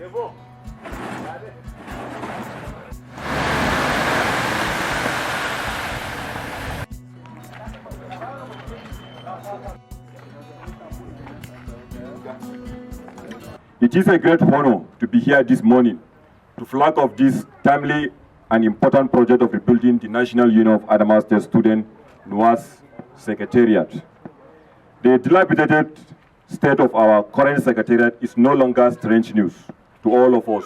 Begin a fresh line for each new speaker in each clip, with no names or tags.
It is a great honor to be here this morning to flag off this timely and important project of rebuilding the National Union of Adamawa State Student NUAS Secretariat. The dilapidated state of our current secretariat is no longer strange news to all of us.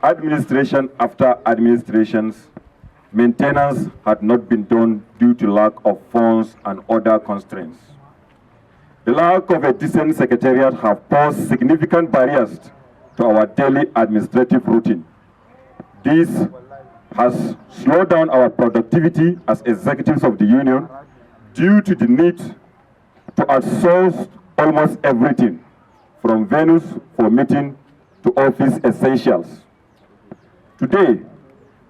Administration after administrations, maintenance had not been done due to lack of funds and other constraints. The lack of a decent secretariat have posed significant barriers to our daily administrative routine. This has slowed down our productivity as executives of the union due to the need to outsource almost everything, from venues for meeting to office essentials. Today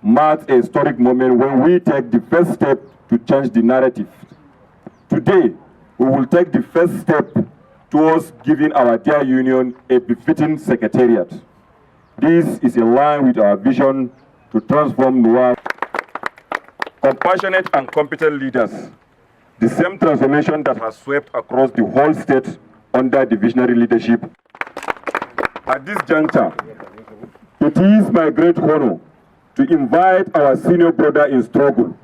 marks a historic moment when we take the first step to change the narrative. Today, we will take the first step towards giving our dear union a befitting secretariat. This is in line with our vision to transform NUAS. Compassionate and competent leaders, the same transformation that has swept across the whole state under the visionary leadership. At this juncture, it is my great honor to invite our senior brother in struggle,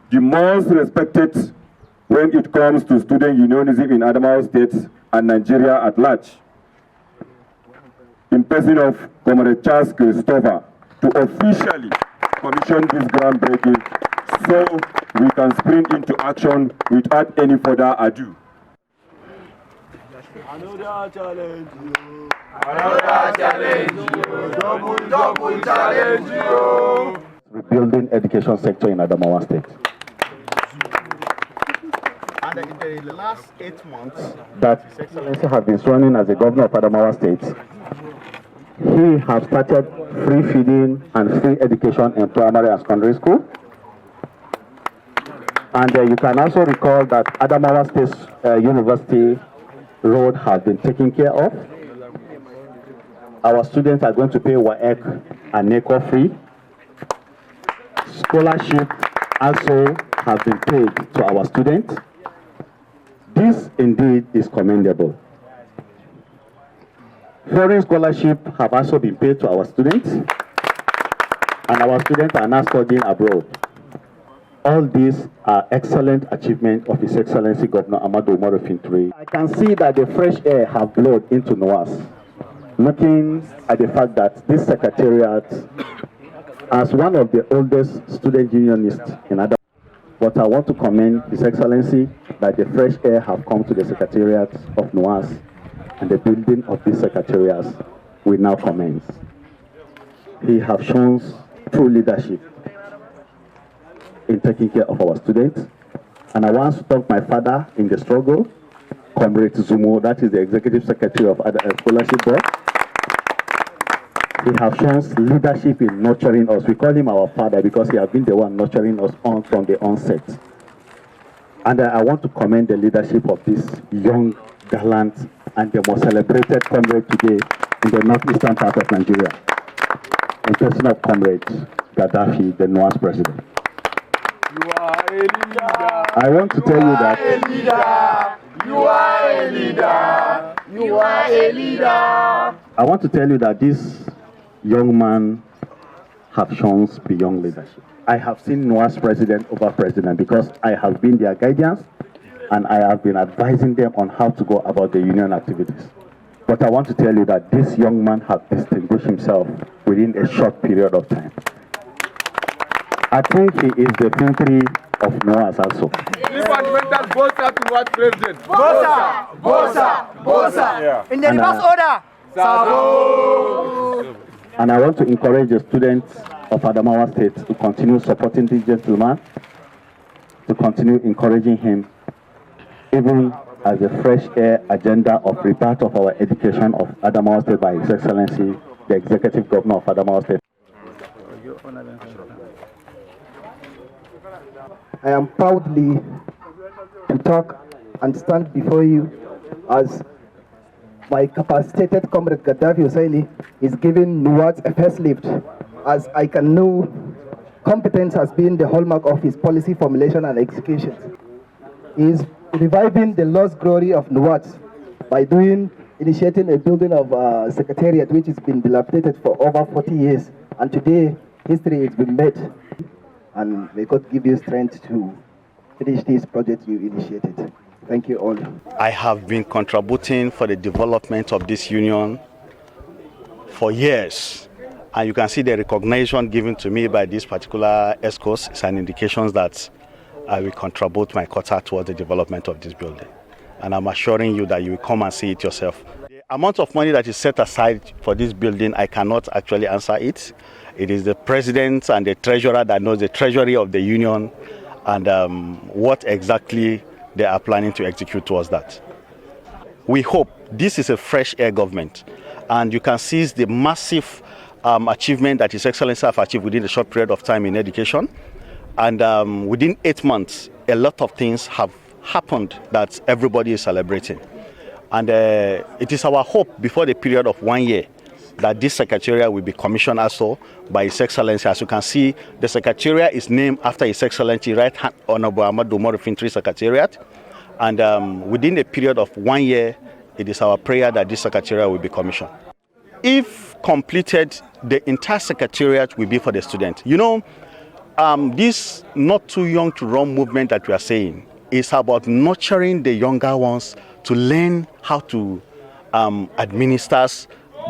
the most respected when it comes to student unionism in Adamawa State and Nigeria at large, in person of Comrade Charles Christopher, to officially commission this groundbreaking so we can spring into action without any further ado.
Another challenge, another challenge, double challenge.
Rebuilding education sector in Adamawa State.
And in the last 8 months
that His Excellency has been running as the governor of Adamawa State, he has started free feeding and free education in primary and secondary school. And you can also recall that Adamawa State University road has been taken care of. Our students are going to pay WAEC and NECO free. Scholarship also has been paid to our students. This indeed is commendable. Foreign scholarship have also been paid to our students, and our students are now studying abroad. All these are excellent achievements of His Excellency Governor Ahmadu Umaru Fintiri. I can see that the fresh air have blown into NUAS, looking at the fact that this secretariat, as one of the oldest student unionists in Adamawa, but I want to commend His Excellency that the fresh air have come to the secretariat of NUAS, and the building of this secretariat will now commence. He has shown true leadership in taking care of our students. And I want to thank my father in the struggle, Comrade Zumo, that is the Executive Secretary of Scholarship Board. He has shown leadership in nurturing us. We call him our father because he has been the one nurturing us on from the onset. And I want to commend the leadership of this young, gallant, and the most celebrated comrade today in the northeastern part of Nigeria, in person of Comrade Gaddafi, the NUAS president.
You are a leader.
I want to tell you that
You are a leader. You are a leader.
I want to tell you that this young man have shown beyond leadership. I have seen NUAS president over president because I have been their guidance and I have been advising them on how to go about the union activities. But I want to tell you that this young man has distinguished himself within a short period of time. I think he is the Fintiri of NUAS also.
Departmental Bosa to what president?
Bosa.
Yeah.
In the reverse order.
Sabo.
And I want to encourage the students of Adamawa State to continue supporting this gentleman, to continue encouraging him, even as the fresh air agenda of rebirth of our education of Adamawa State by His Excellency, the Executive Governor of Adamawa State.
I am proudly to talk and stand before you as
my capacitated comrade Gaddafi Hussaini is giving Nuwat a facelift, as I can know competence has been the hallmark of his policy formulation and execution. He is reviving the lost glory of Nuwat by initiating a building of secretariat which has been dilapidated for over 40 years, and today history has been made, and may God give you strength to finish this project you initiated. Thank you all.
I have been contributing for the development of this union for years, and you can see the recognition given to me by this particular ESCOs is an indication that I will contribute my quota towards the development of this building. And I'm assuring you that you will come and see it yourself. The amount of money that is set aside for this building, I cannot actually answer it. It is the president and the treasurer that knows the treasury of the union and what exactly they are planning to execute towards that. We hope this is a fresh air government, and you can see the massive achievement that His Excellency have achieved within a short period of time in education. And within 8 months, a lot of things have happened that everybody is celebrating. And it is our hope before the period of 1 year that this secretariat will be commissioned also by His Excellency. As you can see, the secretariat is named after His Excellency Right Honorable Ahmadu Umaru Fintiri Secretariat. And within a period of 1 year, it is our prayer that this secretariat will be commissioned. If completed, the entire secretariat will be for the student. You know, this not too young to run movement that we are saying is about nurturing the younger ones to learn how to administer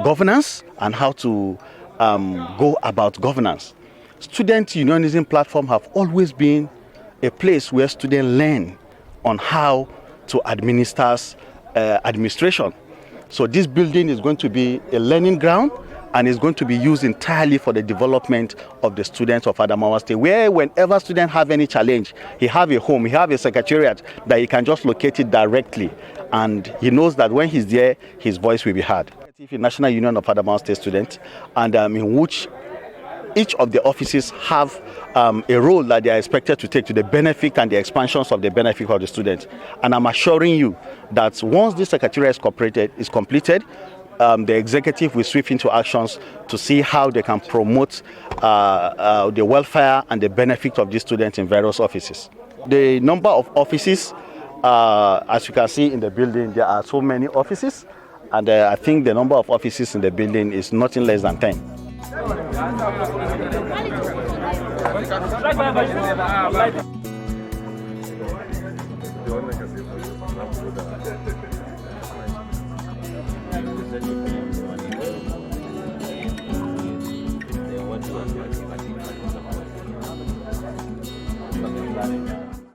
governance and how to go about governance. Student unionism platform have always been a place where students learn on how to administer administration. So this building is going to be a learning ground, and is going to be used entirely for the development of the students of Adamawa State, where whenever students have any challenge, he have a home, he have a secretariat that he can just locate it directly, and he knows that when he's there, his voice will be heard. National Union of Adamawa State Students, and in which each of the offices have a role that they are expected to take to the benefit and the expansions of the benefit of the students. And I'm assuring you that once this secretariat is completed, the executive will sweep into actions to see how they can promote the welfare and the benefit of these students in various offices. The number of offices, as you can see in the building, there are so many offices, and I think the number of offices in the building is nothing less than 10.